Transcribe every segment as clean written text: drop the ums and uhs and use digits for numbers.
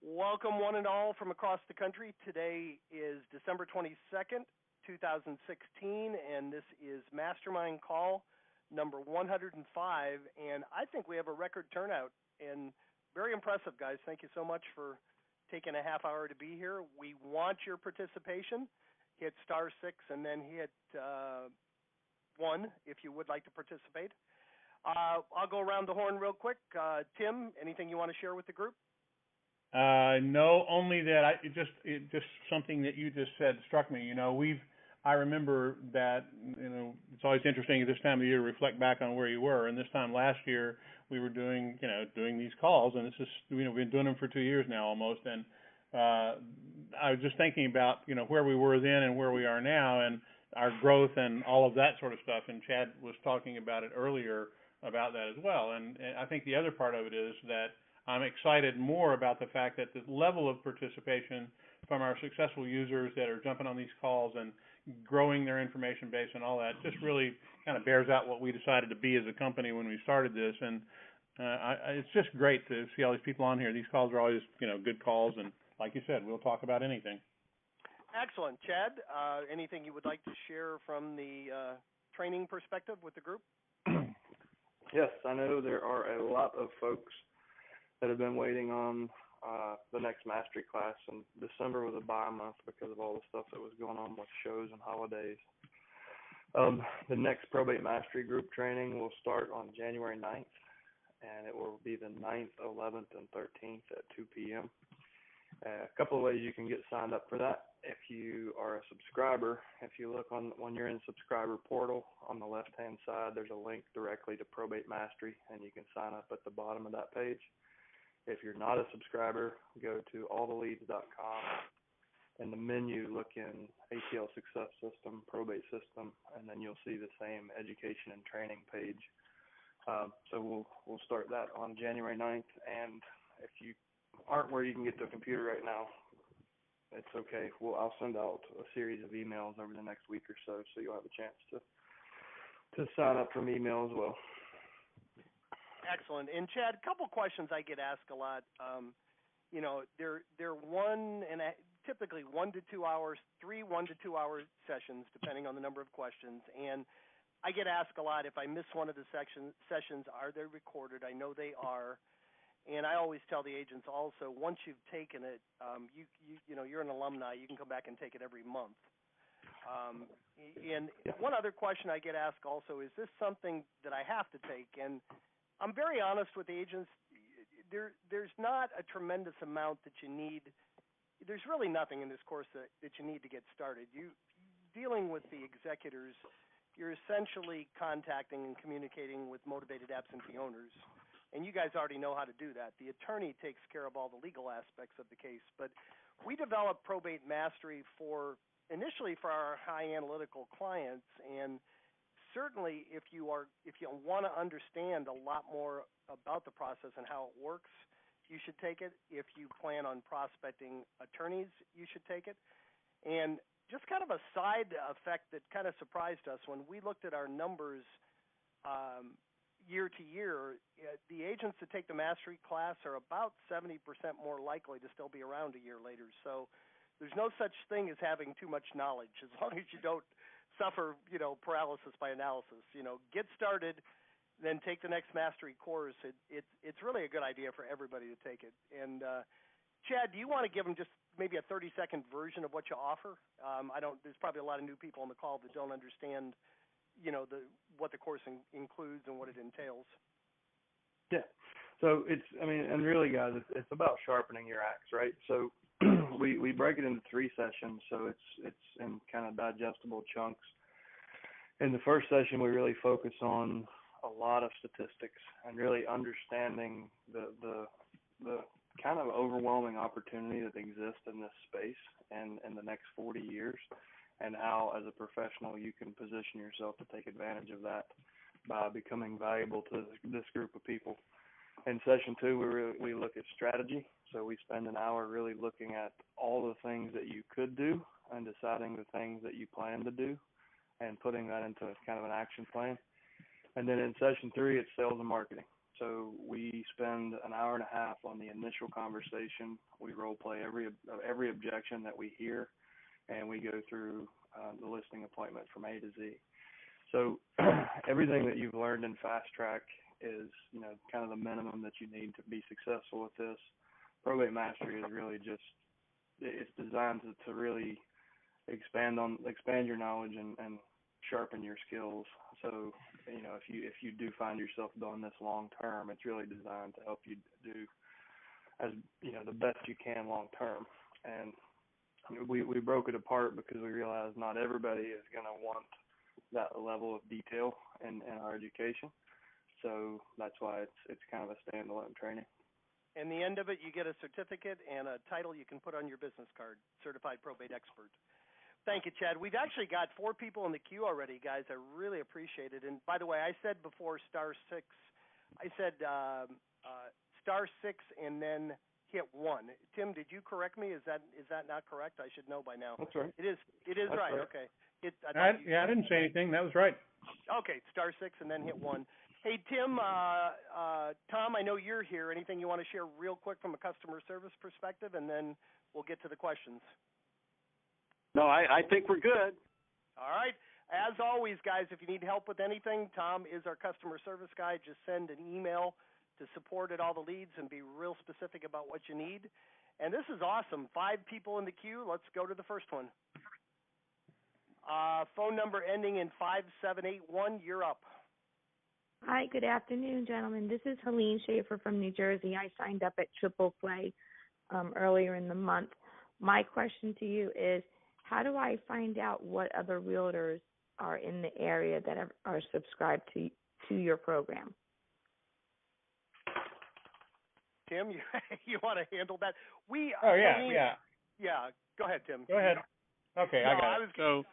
Welcome, one and all, from across the country. Today is December 22nd, 2016, and this is Mastermind Call number 105. And I think we have a record turnout, and very impressive, guys. Thank you so much for taking a half hour to be here. We want your participation. Hit *6 and then hit 1 if you would like to participate. I'll go around the horn real quick. Tim, anything you want to share with the group? No, only that it just something that you just said struck me. I remember that, it's always interesting at this time of year to reflect back on where you were. And this time last year we were doing these calls, and this is, we've been doing them for 2 years now almost. And I was just thinking about, where we were then and where we are now and our growth and all of that sort of stuff. And Chad was talking about it earlier about that as well. And I think the other part of it is that I'm excited more about the fact that the level of participation from our successful users that are jumping on these calls and growing their information base and all that just really kind of bears out what we decided to be as a company when we started this. And it's just great to see all these people on here. These calls are always, good calls. And like you said, we'll talk about anything. Excellent. Chad, anything you would like to share from the training perspective with the group? Yes, I know there are a lot of folks that have been waiting on the next mastery class, and December was a buy month because of all the stuff that was going on with shows and holidays. The next Probate Mastery group training will start on January 9th, and it will be the 9th, 11th, and 13th at 2 p.m. A couple of ways you can get signed up for that. If you are a subscriber, if you look when you're in subscriber portal, on the left-hand side, there's a link directly to Probate Mastery, and you can sign up at the bottom of that page. If you're not a subscriber, go to alltheleads.com. In the menu, look in ATL Success System, Probate System, and then you'll see the same education and training page. So we'll start that on January 9th. And if you aren't where you can get to a computer right now, it's okay. I'll send out a series of emails over the next week or so you'll have a chance to sign up from email as well. Excellent. And Chad, a couple questions I get asked a lot. They're typically 1 to 2 hours, 1 to 2 hour sessions, depending on the number of questions. And I get asked a lot, if I miss one of the sessions, are they recorded? I know they are. And I always tell the agents also, once you've taken it, you're an alumni. You can come back and take it every month. And one other question I get asked also, is this something that I have to take? And I'm very honest with agents. There's not a tremendous amount that you need. There's really nothing in this course that you need to get started. Dealing with the executors, you're essentially contacting and communicating with motivated absentee owners. And you guys already know how to do that. The attorney takes care of all the legal aspects of the case. But we developed Probate Mastery initially for our high analytical clients, and certainly if you want to understand a lot more about the process and how it works, you should take it. If you plan on prospecting attorneys, you should take it. And just kind of a side effect that kind of surprised us, when we looked at our numbers year to year, the agents that take the mastery class are about 70% more likely to still be around a year later. So there's no such thing as having too much knowledge, as long as you don't suffer, paralysis by analysis. Get started, then take the next mastery course. It's really a good idea for everybody to take it. And Chad, do you want to give them just maybe a 30-second version of what you offer? There's probably a lot of new people on the call that don't understand, what the course includes and what it entails. Yeah. So and really, guys, it's about sharpening your axe, right? So we break it into 3 sessions, so it's in kind of digestible chunks. In the first session, we really focus on a lot of statistics and really understanding the kind of overwhelming opportunity that exists in this space and in the next 40 years, and how, as a professional, you can position yourself to take advantage of that by becoming valuable to this group of people. In session 2, we look at strategy. So we spend an hour really looking at all the things that you could do and deciding the things that you plan to do and putting that into kind of an action plan. And then in session 3, it's sales and marketing. So we spend an hour and a half on the initial conversation. We role play every objection that we hear, and we go through the listing appointment from A to Z. So everything that you've learned in Fast Track is, kind of the minimum that you need to be successful with this. Probate Mastery is really just, it's designed to really expand your knowledge and sharpen your skills. So, if you do find yourself doing this long term, it's really designed to help you do as, the best you can long term. And we broke it apart because we realized not everybody is going to want that level of detail in our education. So that's why it's kind of a standalone training. And the end of it, you get a certificate and a title you can put on your business card, Certified Probate Expert. Thank you, Chad. We've actually got 4 people in the queue already, guys. I really appreciate it. And by the way, I said before *6. I said *6 and then hit 1. Tim, did you correct me? Is that not correct? I should know by now. That's right. It is That's right. right. Okay. I didn't say anything. That was right. Okay, *6 and then hit 1. Hey, Tim, Tom, I know you're here. Anything you want to share real quick from a customer service perspective, and then we'll get to the questions. No, I think we're good. All right. As always, guys, if you need help with anything, Tom is our customer service guy. Just send an email to support@alltheleads and be real specific about what you need. And this is awesome. 5 people in the queue. Let's go to the first one. Phone number ending in 5781. You're up. Hi, good afternoon, gentlemen. This is Helene Schaefer from New Jersey. I signed up at Triple Play earlier in the month. My question to you is, how do I find out what other realtors are in the area that are subscribed to your program? Tim, you want to handle that? Yeah. Go ahead, Tim. Go ahead. Okay, I got it. So,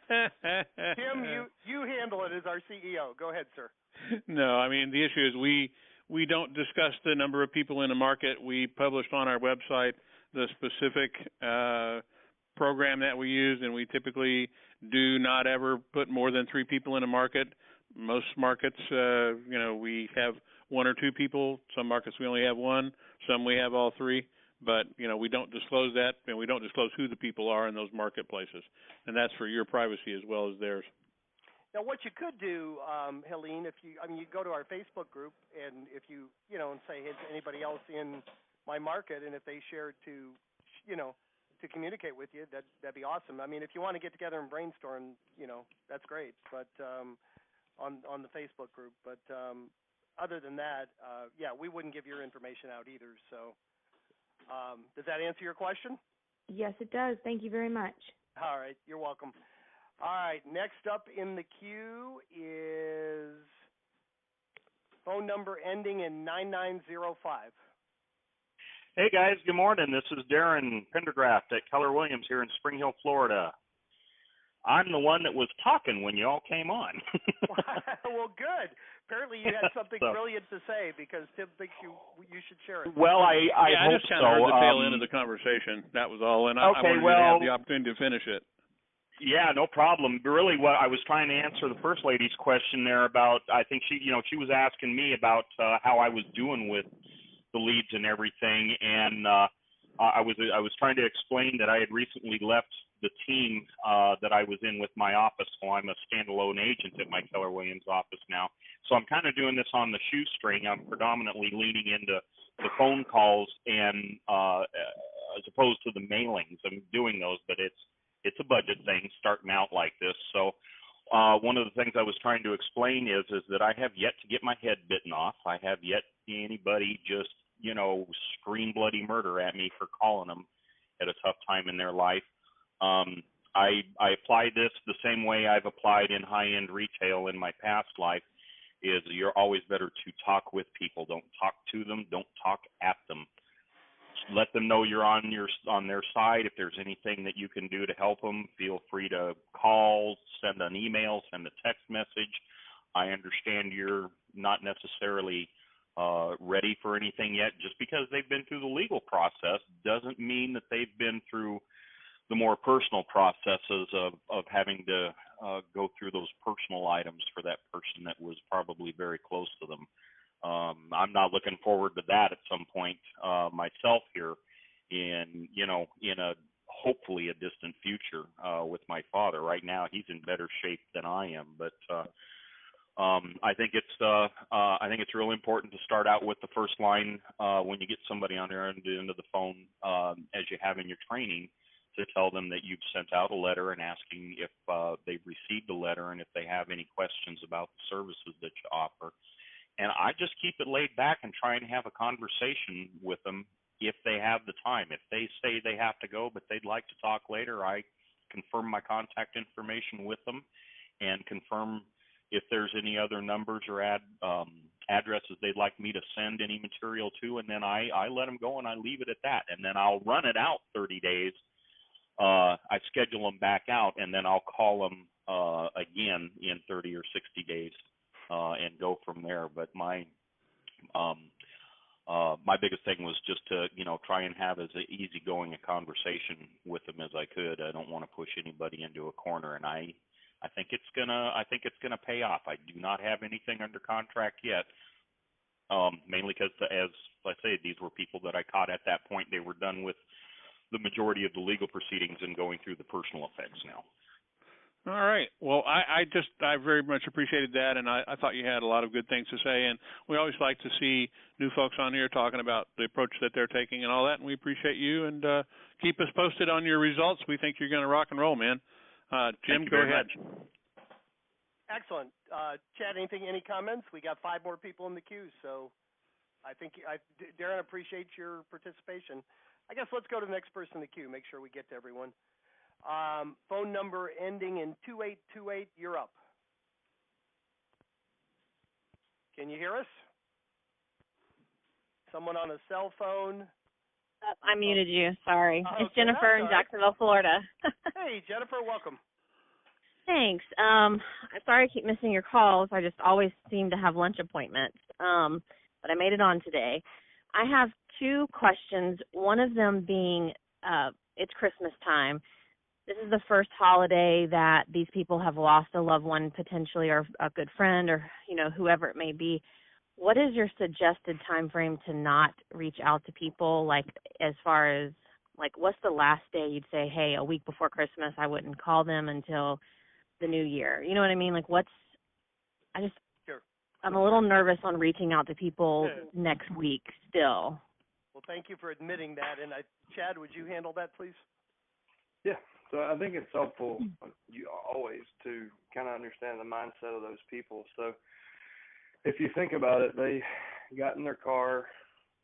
Tim, you handle it as our CEO. Go ahead, sir. No, I mean, the issue is we don't discuss the number of people in the market. We published on our website the specific program that we use, and we typically do not ever put more than 3 people in a market. Most markets, we have 1 or 2 people. Some markets we only have 1. Some we have all 3. But, we don't disclose that, and we don't disclose who the people are in those marketplaces. And that's for your privacy as well as theirs. Now, what you could do, Helene, you go to our Facebook group, and if you and say, hey, is anybody else in my market, and if they share to communicate with you, that'd be awesome. I mean, if you want to get together and brainstorm, that's great. But on the Facebook group, but other than that, we wouldn't give your information out either. So, does that answer your question? Yes, it does. Thank you very much. All right, you're welcome. All right, next up in the queue is phone number ending in 9905. Hey, guys. Good morning. This is Darren Pendergraft at Keller Williams here in Spring Hill, Florida. I'm the one that was talking when you all came on. Well, good. Apparently you had something brilliant to say because Tim thinks you should share it. Well, I hope just kind of heard the tail end of the conversation. That was all, and I wanted to have the opportunity to finish it. Yeah, no problem. Really, what I was trying to answer the first lady's question there about, I think she was asking me about how I was doing with the leads and everything, and I was trying to explain that I had recently left the team that I was in with my office, so I'm a standalone agent at my Keller Williams office now. So I'm kind of doing this on the shoestring. I'm predominantly leaning into the phone calls and as opposed to the mailings. I'm doing those, but it's a budget thing starting out like this. So one of the things I was trying to explain is that I have yet to get my head bitten off. I have yet to see anybody just, scream bloody murder at me for calling them at a tough time in their life. I apply this the same way I've applied in high-end retail in my past life, is you're always better to talk with people. Don't talk to them. Don't talk at them. Let them know you're on their side. If there's anything that you can do to help them, feel free to call, send an email, send a text message. I understand you're not necessarily ready for anything yet. Just because they've been through the legal process doesn't mean that they've been through the more personal processes of having to go through those personal items for that person that was probably very close to them. I'm not looking forward to that at some point myself here in a hopefully a distant future with my father. Right now he's in better shape than I am, but I think it's really important to start out with the first line when you get somebody on the end of the phone as you have in your training, to tell them that you've sent out a letter and asking if they've received the letter and if they have any questions about the services that you offer. And I just keep it laid back and try and have a conversation with them if they have the time. If they say they have to go but they'd like to talk later, I confirm my contact information with them and confirm if there's any other numbers or addresses they'd like me to send any material to, and then I let them go and I leave it at that. And then I'll run it out 30 days. I schedule them back out, and then I'll call them again in 30 or 60 days and go from there. But my biggest thing was just to try and have as easygoing a conversation with them as I could. I don't want to push anybody into a corner, and I think it's gonna pay off. I do not have anything under contract yet, mainly because, as I say, these were people that I caught at that point. They were done with the majority of the legal proceedings and going through the personal effects now. All right. Well, I very much appreciated that, and I thought you had a lot of good things to say, and we always like to see new folks on here talking about the approach that they're taking and all that, and we appreciate you, and keep us posted on your results. We think you're going to rock and roll, man. Jim, go ahead. Excellent. Chad, any comments? We got 5 more people in the queue, so I think Darren appreciates your participation. I guess let's go to the next person in the queue, make sure we get to everyone. Phone number ending in 2828, you're up. Can you hear us? Someone on a cell phone? I muted you, sorry. Okay, it's Jennifer in Jacksonville, Florida. Hey, Jennifer, welcome. Thanks. Sorry I keep missing your calls. I just always seem to have lunch appointments. But I made it on today. I have 2 questions, one of them being it's Christmas time. This is the first holiday that these people have lost a loved one potentially, or a good friend, or whoever it may be. What is your suggested time frame to not reach out to people, like as far as what's the last day you'd say, hey, a week before Christmas I wouldn't call them until the new year? You know what I mean? Sure. I'm a little nervous on reaching out to people next week still. Well, thank you for admitting that. And Chad, would you handle that, please? Yeah. So I think it's helpful always to kind of understand the mindset of those people. So if you think about it, they got in their car,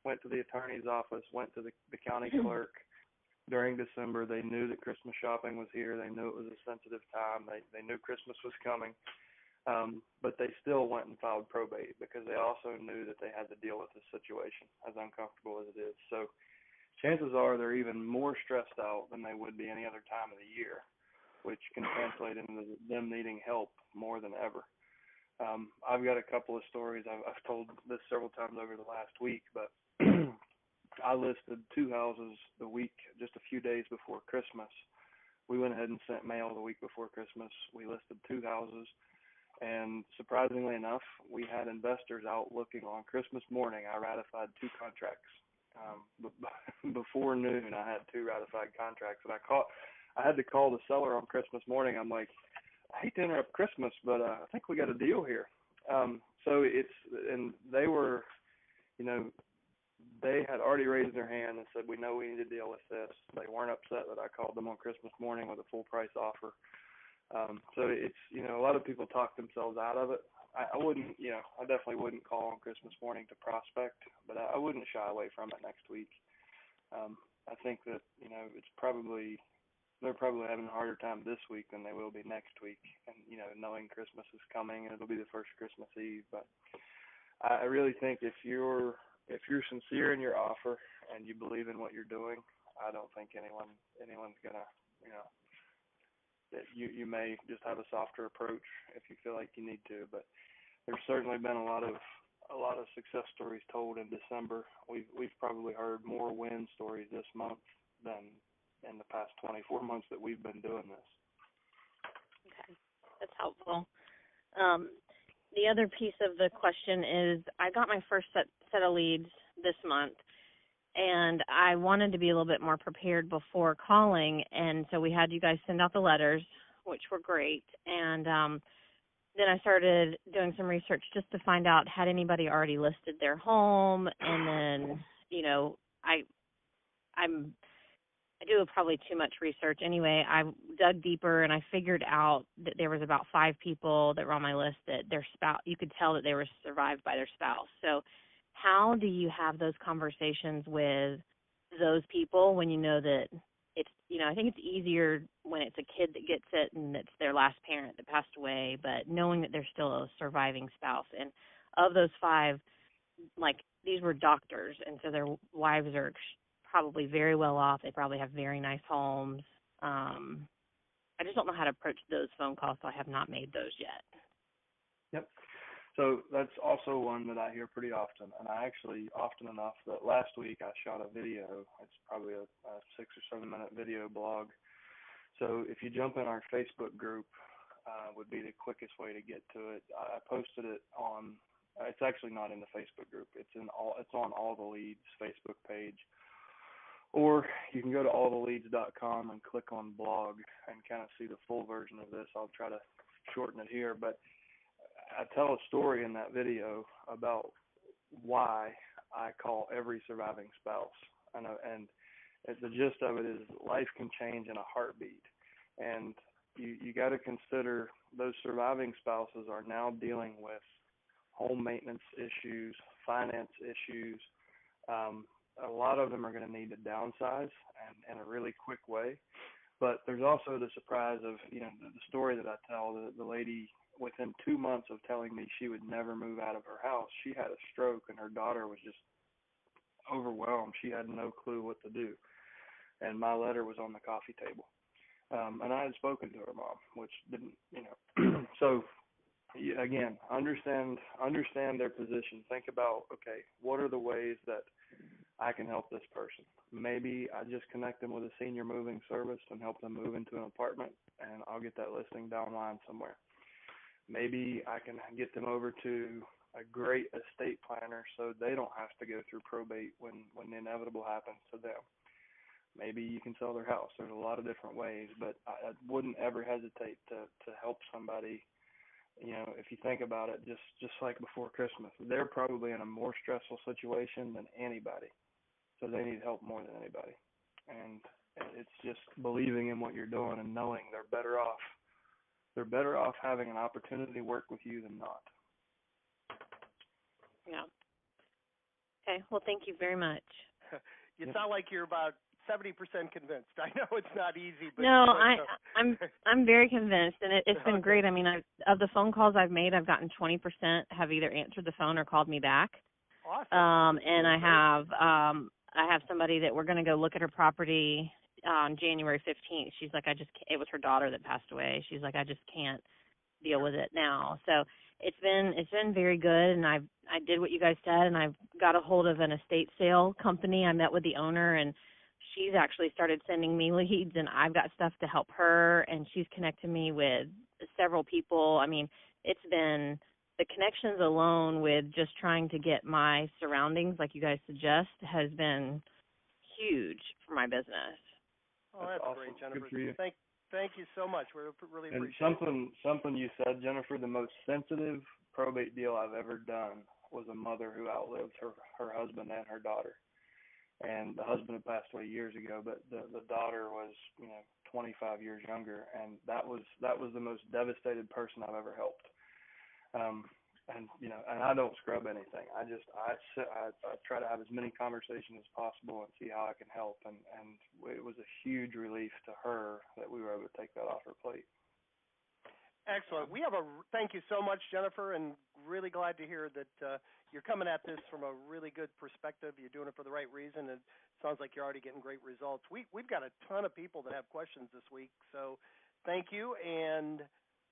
went to the attorney's office, went to the county clerk during December. They knew that Christmas shopping was here. They knew it was a sensitive time. They knew Christmas was coming. But they still went and filed probate because they also knew that they had to deal with this situation, as uncomfortable as it is. So chances are they're even more stressed out than they would be any other time of the year, which can translate into them needing help more than ever. I've got a couple of stories. I've told this several times over the last week, but I listed 2 houses the week, just a few days before Christmas. We went ahead and sent mail the week before Christmas. We listed 2 houses, and surprisingly enough, we had investors out looking on Christmas morning. I ratified 2 contracts. Before noon, I had 2 ratified contracts, and I had to call the seller on Christmas morning. I'm like, I hate to interrupt Christmas, but I think we got a deal here. And they were, they had already raised their hand and said, we know we need to deal with this. They weren't upset that I called them on Christmas morning with a full price offer. So it's, a lot of people talk themselves out of it. I wouldn't, I definitely wouldn't call on Christmas morning to prospect, but I wouldn't shy away from it next week. I think that, they're probably having a harder time this week than they will be next week. And, knowing Christmas is coming and it'll be the first Christmas Eve. But I really think if you're sincere in your offer and you believe in what you're doing, I don't think anyone's gonna, that you may just have a softer approach if you feel like you need to. But there's certainly been a lot of success stories told in December. We've probably heard more win stories this month than in the past 24 months that we've been doing this. Okay. That's helpful. The other piece of the question is I got my first set of leads this month, and I wanted to be a little bit more prepared before calling, and so we had you guys send out the letters, which were great, and then I started doing some research just to find out had anybody already listed their home, and then, you know, I do probably too much research. Anyway, I dug deeper and I figured out that there was about 5 people that were on my list that their spouse, you could tell that they were survived by their spouse. So how do you have those conversations with those people when you know that it's, you know, I think it's easier when it's a kid that gets it and it's their last parent that passed away, but knowing that there's still a surviving spouse. And of those 5, like, these were doctors, and so their wives are probably very well off. They probably have very nice homes. I just don't know how to approach those phone calls, so I have not made those yet. Yep. So that's also one that I hear pretty often, and I actually often enough that last week I shot a video. It's probably a 6 or 7 minute video blog. So if you jump in our Facebook group, would be the quickest way to get to it. I posted it on. It's actually not in the Facebook group. It's on All the Leads Facebook page. Or you can go to alltheleads.com and click on blog and kind of see the full version of this. I'll try to shorten it here, but I tell a story in that video about why I call every surviving spouse. And the gist of it is life can change in a heartbeat. And you got to consider those surviving spouses are now dealing with home maintenance issues, finance issues. A lot of them are going to need to downsize and in a really quick way. But there's also the surprise of, you know, the story that I tell, the lady, within 2 months of telling me she would never move out of her house, she had a stroke and her daughter was just overwhelmed. She had no clue what to do. And my letter was on the coffee table. And I had spoken to her mom, which didn't, you know. So, again, understand their position. Think about, okay, what are the ways that I can help this person? Maybe I just connect them with a senior moving service and help them move into an apartment, and I'll get that listing down the line somewhere. Maybe I can get them over to a great estate planner so they don't have to go through probate when the inevitable happens to them. Maybe you can sell their house. There's a lot of different ways, but I wouldn't ever hesitate to help somebody. You know, if you think about it, just like before Christmas, they're probably in a more stressful situation than anybody. So they need help more than anybody. And it's just believing in what you're doing and knowing they're better off. They're better off having an opportunity to work with you than not. Yeah. Okay. Well, thank you very much. You sound like you're about 70% convinced. I know it's not easy, but no, I'm very convinced, and it's been great. I mean, of the phone calls I've made, I've gotten 20% have either answered the phone or called me back. Awesome. And I have somebody that we're going to go look at her property on January 15th. She's like, it was her daughter that passed away. She's like, I just can't deal with it now. So it's been very good, and I did what you guys said, and I've got a hold of an estate sale company. I met with the owner, and she's actually started sending me leads, and I've got stuff to help her, and she's connected me with several people. I mean, it's been the connections alone with just trying to get my surroundings, like you guys suggest, has been huge for my business. Oh, that's awesome. Great, Jennifer. Good for you. Thank you so much. We really and appreciate it. Something you said, Jennifer, the most sensitive probate deal I've ever done was a mother who outlived her husband and her daughter. And the husband had passed away years ago, but the daughter was, 25 years younger, and that was the most devastated person I've ever helped. And I don't scrub anything. I try to have as many conversations as possible and see how I can help. And it was a huge relief to her that we were able to take that off her plate. Excellent. Thank you so much, Jennifer, and really glad to hear that you're coming at this from a really good perspective. You're doing it for the right reason, and it sounds like you're already getting great results. We've got a ton of people that have questions this week, so thank you. And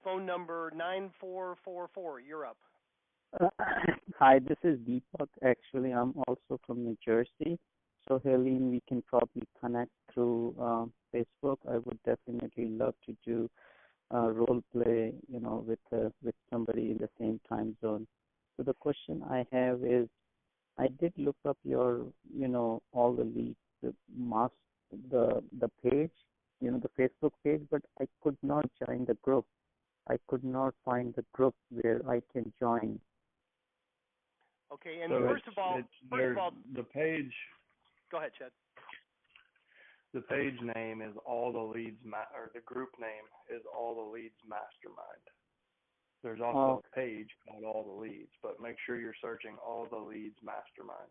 phone number 9444, you're up. Hi, this is Deepak. Actually, I'm also from New Jersey. So, Helene, we can probably connect through Facebook. I would definitely love to do role play, with somebody in the same time zone. So the question I have is, I did look up your, all the leads, the page, the Facebook page, but I could not join the group. I could not find the group where I can join. Okay, and so first of all, the page. Go ahead, Chad. The page name is All the Leads, or the group name is All the Leads Mastermind. There's also a page called All the Leads, but make sure you're searching All the Leads Mastermind.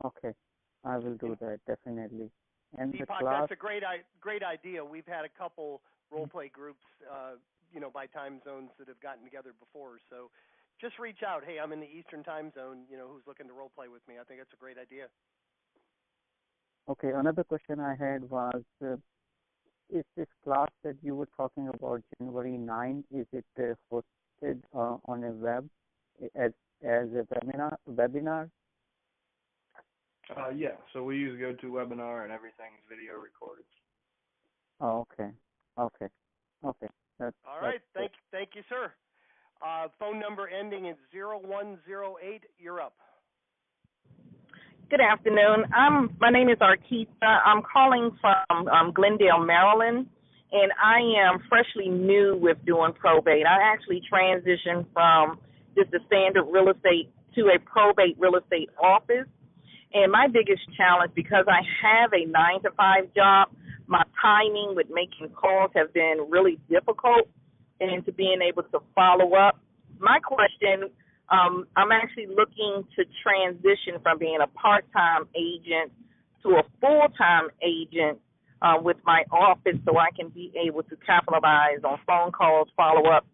Okay, I will do that definitely. And Deepak, the class, that's a great idea. We've had a couple role play groups, by time zones that have gotten together before. So just reach out. Hey, I'm in the Eastern time zone. Who's looking to role play with me? I think that's a great idea. Okay, another question I had was, is this class that you were talking about, January 9, is it hosted on a web as a webinar? Yeah, so we use GoToWebinar and everything's video recorded. Oh, okay. All right, thank you, sir. Phone number ending in 0108. You're up. Good afternoon. My name is Artisa. I'm calling from Glendale, Maryland, and I am freshly new with doing probate. I actually transitioned from just a standard real estate to a probate real estate office. And my biggest challenge, because I have a 9-to-5 job, my timing with making calls has been really difficult, and to being able to follow up. My question, I'm actually looking to transition from being a part-time agent to a full-time agent with my office, so I can be able to capitalize on phone calls, follow up,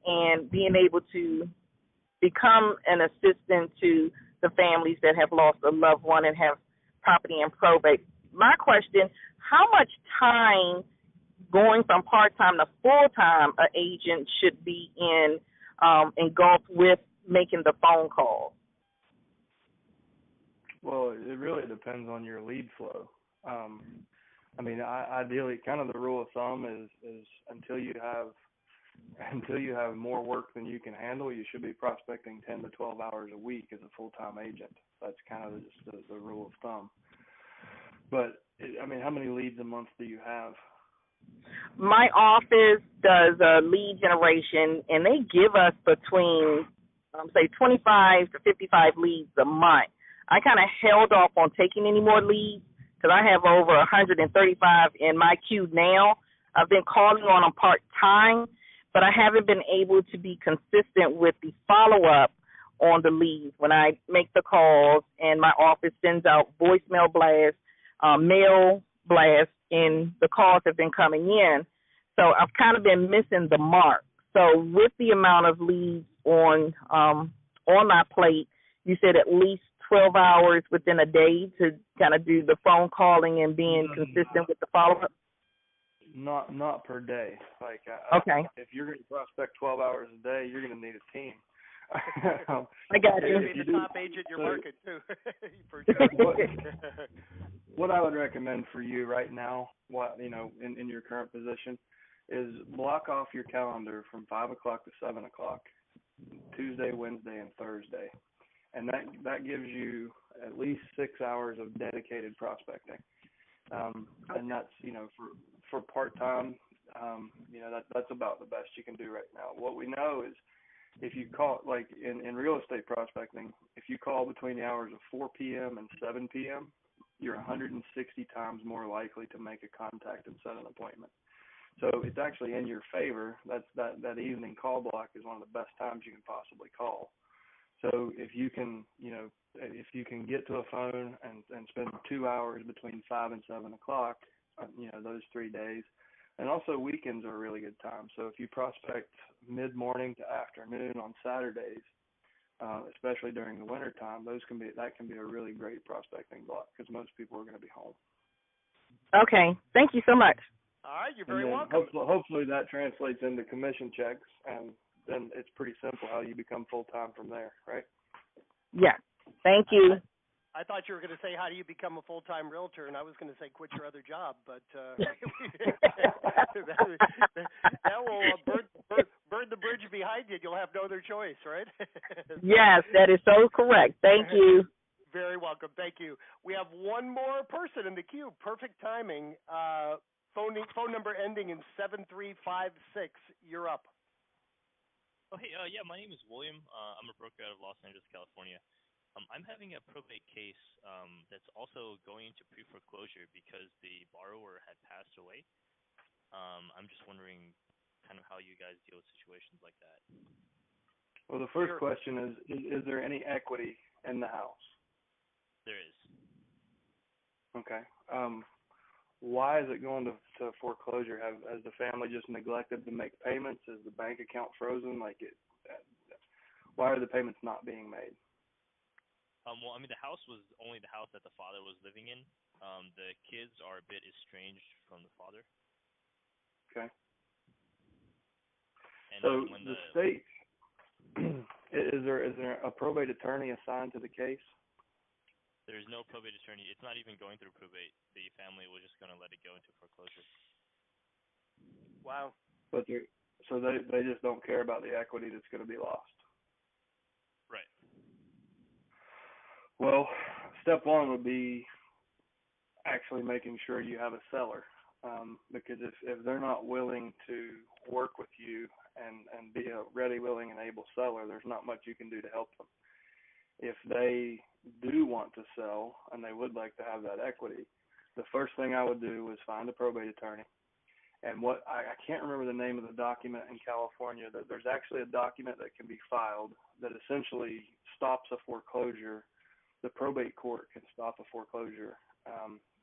and being able to become an assistant to the families that have lost a loved one and have property in probate. My question, how much time going from part-time to full-time an agent should be engulfed with making the phone calls? Well, it really depends on your lead flow. Ideally, kind of the rule of thumb is until you have more work than you can handle, you should be prospecting 10 to 12 hours a week as a full-time agent. That's kind of just the rule of thumb. But how many leads a month do you have? My office does lead generation, and they give us between, say, 25 to 55 leads a month. I kind of held off on taking any more leads because I have over 135 in my queue now. I've been calling on them part-time, but I haven't been able to be consistent with the follow-up on the leads when I make the calls, and my office sends out voicemail blasts, mail blasts, and the calls have been coming in. So I've kind of been missing the mark. So with the amount of leads on my plate, you said at least 12 hours within a day to kind of do the phone calling and being consistent with the follow-up? Not per day. Okay. If you're going to prospect 12 hours a day, you're going to need a team. I got you. Be the top agent in your market too. For sure. What I would recommend for you right now, in your current position, is block off your calendar from 5 o'clock to 7 o'clock, Tuesday, Wednesday, and Thursday, and that gives you at least 6 hours of dedicated prospecting. And that's for part time, that's about the best you can do right now. What we know is, if you call, like in real estate prospecting, if you call between the hours of 4 p.m. and 7 p.m., you're 160 times more likely to make a contact and set an appointment. So it's actually in your favor. That evening call block is one of the best times you can possibly call. So if you can get to a phone and spend 2 hours between 5 and 7 o'clock, those 3 days. And also weekends are a really good time. So if you prospect mid-morning to afternoon on Saturdays, especially during the winter time, that can be a really great prospecting block because most people are going to be home. Okay. Thank you so much. All right. You're very welcome. Hopefully that translates into commission checks, and then it's pretty simple how you become full-time from there, right? Yeah. Thank you. I thought you were going to say, how do you become a full-time realtor? And I was going to say, quit your other job. But that will burn the bridge behind you. You'll have no other choice, right? Yes, that is so correct. Thank you. Very welcome. Thank you. We have one more person in the queue. Perfect timing. Phone number ending in 7356. You're up. Oh, hey, yeah, my name is William. I'm a broker out of Los Angeles, California. I'm having a probate case that's also going into pre-foreclosure because the borrower had passed away. I'm just wondering kind of how you guys deal with situations like that. Well, the first question is there any equity in the house? There is. Okay. Why is it going to foreclosure? Has the family just neglected to make payments? Is the bank account frozen? Why are the payments not being made? Well, I mean, the house was only the house that the father was living in. The kids are a bit estranged from the father. Okay. And so the state, is there a probate attorney assigned to the case? There's no probate attorney. It's not even going through probate. The family was just going to let it go into foreclosure. Wow. But so they just don't care about the equity that's going to be lost. Right. Well, step one would be actually making sure you have a seller, because if they're not willing to work with you and be a ready, willing, and able seller, there's not much you can do to help them. If they do want to sell and they would like to have that equity, the first thing I would do is find a probate attorney. And what I can't remember the name of the document in California. That there's actually a document that can be filed that essentially stops a foreclosure. The probate court can stop a foreclosure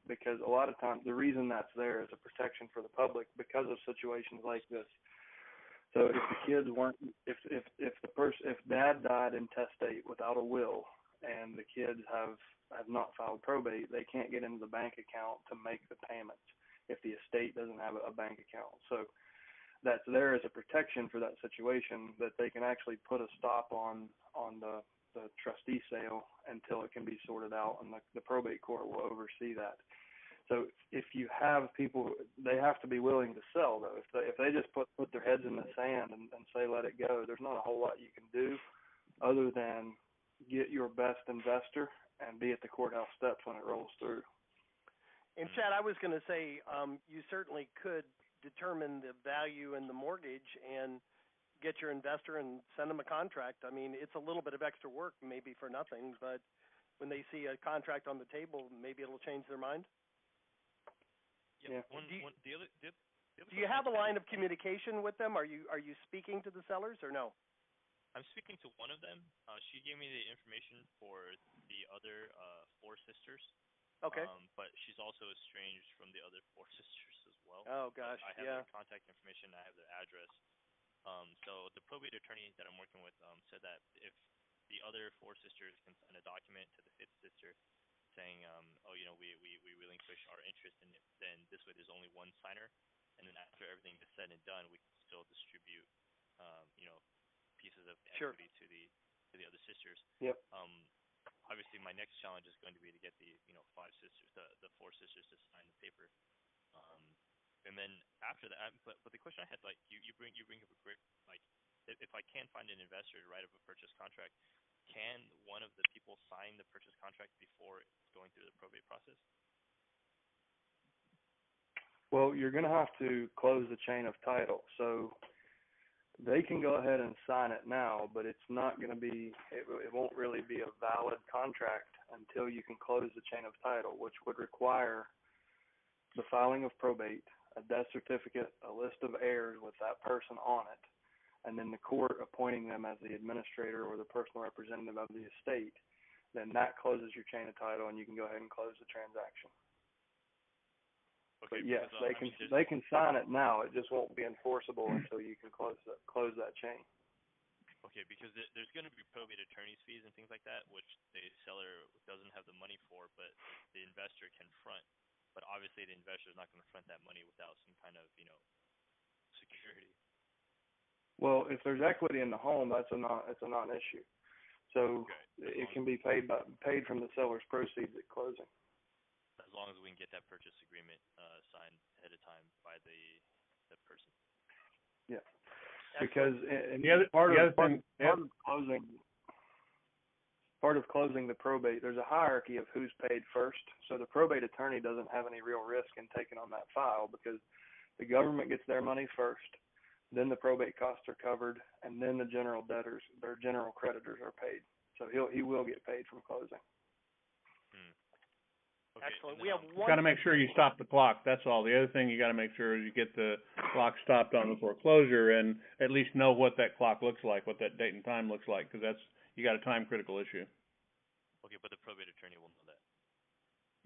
because a lot of times the reason that's there is a protection for the public because of situations like this. So if the kids weren't, if dad died intestate without a will and the kids have not filed probate, they can't get into the bank account to make the payments if the estate doesn't have a bank account. So that's there as a protection for that situation, that they can actually put a stop on the trustee sale until it can be sorted out, and the probate court will oversee that. So if you have people, they have to be willing to sell, though. If they just put their heads in the sand and say let it go, there's not a whole lot you can do other than get your best investor and be at the courthouse steps when it rolls through. And Chad, I was going to say, you certainly could determine the value in the mortgage and get your investor and send them a contract. I mean, it's a little bit of extra work, maybe for nothing, but when they see a contract on the table, maybe it'll change their mind. Yeah. Do you have a line of communication with them? Are you speaking to the sellers or no? I'm speaking to one of them. She gave me the information for the other 4 sisters. Okay. But she's also estranged from the other 4 sisters as well. Oh gosh. I have their contact information. I have their address. So the probate attorney that I'm working with said that if the other 4 sisters can send a document to the 5th sister saying, we relinquish our interest in it, then this way there's only one signer, and then after everything is said and done, we can still distribute, pieces of equity to the other sisters. Yep. Obviously, my next challenge is going to be to get the 5 sisters, the 4 sisters to sign the paper. And then after that, but the question I had, you bring up a great, if I can find an investor to write up a purchase contract, can one of the people sign the purchase contract before going through the probate process? Well, you're going to have to close the chain of title. So they can go ahead and sign it now, but it's not going to be, it won't really be a valid contract until you can close the chain of title, which would require the filing of probate, a death certificate, a list of heirs with that person on it, and then the court appointing them as the administrator or the personal representative of the estate. Then that closes your chain of title, and you can go ahead and close the transaction. Okay, but yes, because, they can sign it now. It just won't be enforceable until you can close that chain. Okay, because there's going to be probate attorney's fees and things like that, which the seller doesn't have the money for, but the investor can front. But obviously, the investor is not going to front that money without some kind of, security. Well, if there's equity in the home, it's a non-issue. So it can be paid from the seller's proceeds at closing. As long as we can get that purchase agreement signed ahead of time by the person. Yeah, because part of closing the probate, there's a hierarchy of who's paid first. So the probate attorney doesn't have any real risk in taking on that file because the government gets their money first, then the probate costs are covered, and then the general debtors, their general creditors are paid. So he will get paid from closing. Okay. Excellent. We have one. Got to make sure you stop the clock. That's all. The other thing you got to make sure is you get the clock stopped on the foreclosure and at least know what that clock looks like, what that date and time looks like, because you got a time critical issue. Okay, but the probate attorney will know that.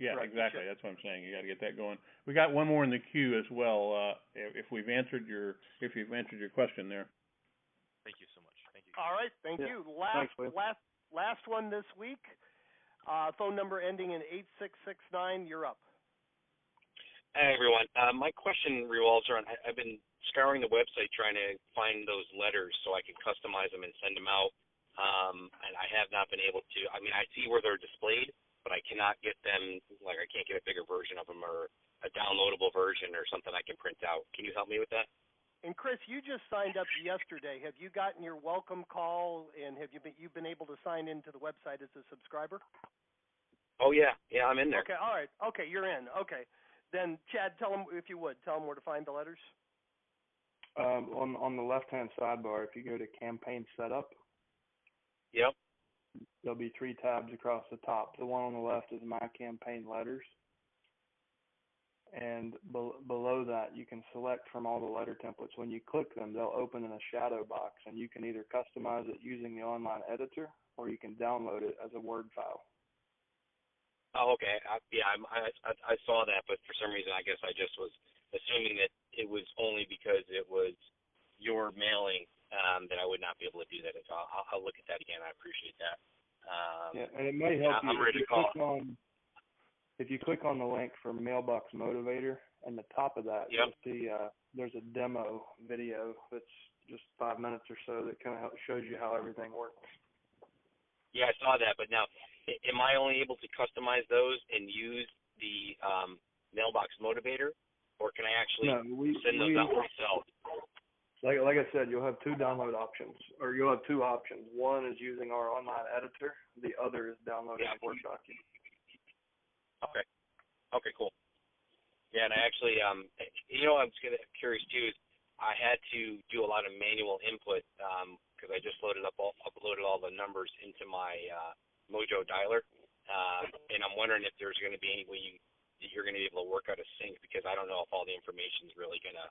Yeah, right, exactly. That's what I'm saying. You got to get that going. We got one more in the queue as well. If you've answered your question there. Thank you so much. Thank you. All right. Thank you. Last one this week. Phone number ending in 8669. You're up. Hey, everyone. My question revolves around, I've been scouring the website trying to find those letters so I can customize them and send them out, and I have not been able to. I mean, I see where they're displayed, but I cannot get them, like I can't get a bigger version of them or a downloadable version or something I can print out. Can you help me with that? And Chris, you just signed up yesterday. Have you gotten your welcome call, and have you've been able to sign into the website as a subscriber? Oh, yeah, I'm in there. Okay, all right. Okay, you're in. Okay. Then, Chad, tell them, if you would, tell them where to find the letters. On the left-hand sidebar, if you go to Campaign Setup, yep, there'll be 3 tabs across the top. The one on the left is My Campaign Letters. And below that, you can select from all the letter templates. When you click them, they'll open in a shadow box, and you can either customize it using the online editor, or you can download it as a Word file. Oh, okay. I saw that, but for some reason, I guess I just was assuming that it was only because it was your mailing that I would not be able to do that. So I'll look at that again. I appreciate that. Yeah, and it may help you. I'm ready to call. If you click on the link for Mailbox Motivator, and the top of that, yep, you'll see there's a demo video that's just 5 minutes or so that kind of shows you how everything works. Yeah, I saw that, but now, am I only able to customize those and use the Mailbox Motivator, or can I actually send those out myself? Like I said, you'll have 2 download options, or you'll have 2 options. One is using our online editor. The other is downloading a Word document. Okay, cool. Yeah, and I actually, I'm curious too. Is I had to do a lot of manual input because I just uploaded all the numbers into my Mojo dialer, and I'm wondering if there's going to be any way you're going to be able to work out a sync, because I don't know if all the information is really going to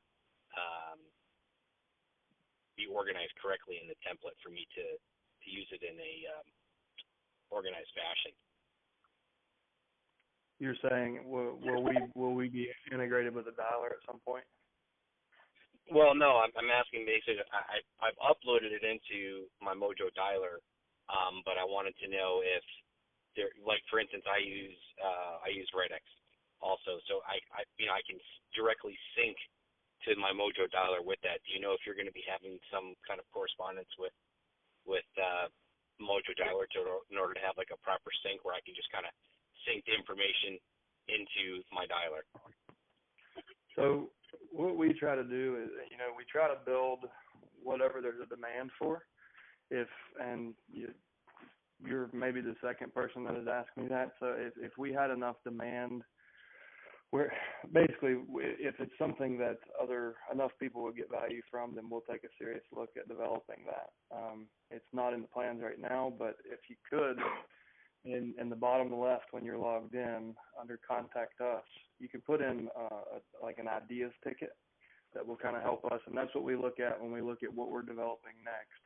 be organized correctly in the template for me to use it in a organized fashion. You're saying, will we be integrated with a dialer at some point? Well, no, I'm asking basically. I've uploaded it into my Mojo dialer, but I wanted to know if there, like for instance, I use Redex also, so I can directly sync to my Mojo dialer with that. Do you know if you're going to be having some kind of correspondence with Mojo dialer in order to have like a proper sync where I can just kind of sync the information into my dialer? So what we try to do is, we try to build whatever there's a demand for. You're maybe the second person that has asked me that. So if we had enough demand, where basically if it's something that enough people would get value from, then we'll take a serious look at developing that. It's not in the plans right now, but if you could, in the bottom left when you're logged in, under Contact Us, you can put in like an ideas ticket that will kind of help us, and that's what we look at when we look at what we're developing next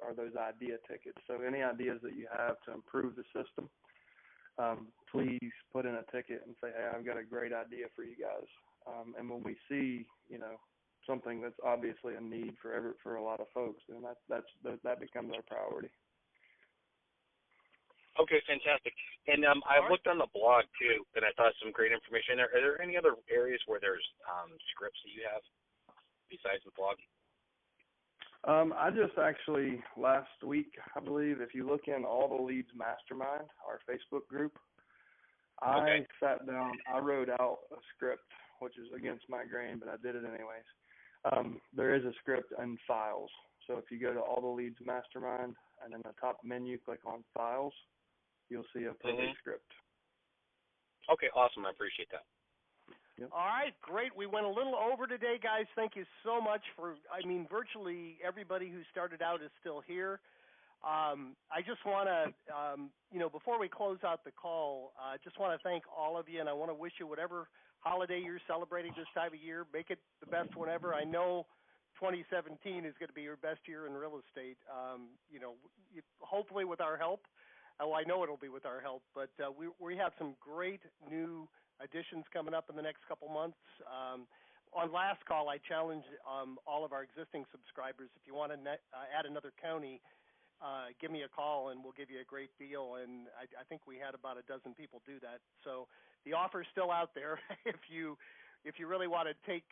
are those idea tickets. So any ideas that you have to improve the system, please put in a ticket and say, hey, I've got a great idea for you guys. And when we see, something that's obviously a need for a lot of folks, then that becomes our priority. Okay, fantastic. And I looked on the blog, too, and I thought some great information there. Are there any other areas where there's scripts that you have besides the blog? I just actually last week, I believe, if you look in All the Leads Mastermind, our Facebook group, I sat down, I wrote out a script, which is against my grain, but I did it anyways. There is a script in files. So if you go to All the Leads Mastermind and in the top menu, click on files, you'll see a probate script. Okay, awesome. I appreciate that. Yep. All right, great. We went a little over today, guys. Thank you so much virtually everybody who started out is still here. I just want to, before we close out the call, just want to thank all of you, and I want to wish you whatever holiday you're celebrating this time of year, make it the best one ever. I know 2017 is going to be your best year in real estate, hopefully with our help. Oh, I know it'll be with our help, but we have some great new additions coming up in the next couple months. On last call, I challenged all of our existing subscribers, if you want to add another county, give me a call and we'll give you a great deal. And I think we had about a dozen people do that. So the offer's still out there. If you really want to take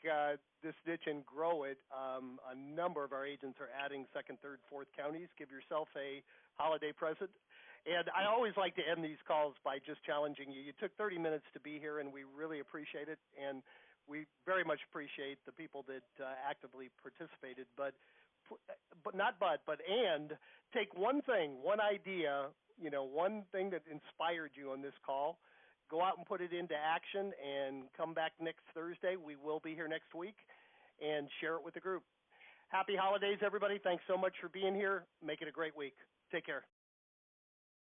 this niche and grow it, a number of our agents are adding second, third, fourth counties. Give yourself a holiday present. And I always like to end these calls by just challenging you. You took 30 minutes to be here, and we really appreciate it. And we very much appreciate the people that actively participated. But take one thing, one idea, one thing that inspired you on this call, go out and put it into action and come back next Thursday. We will be here next week and share it with the group. Happy holidays, everybody. Thanks so much for being here. Make it a great week. Take care.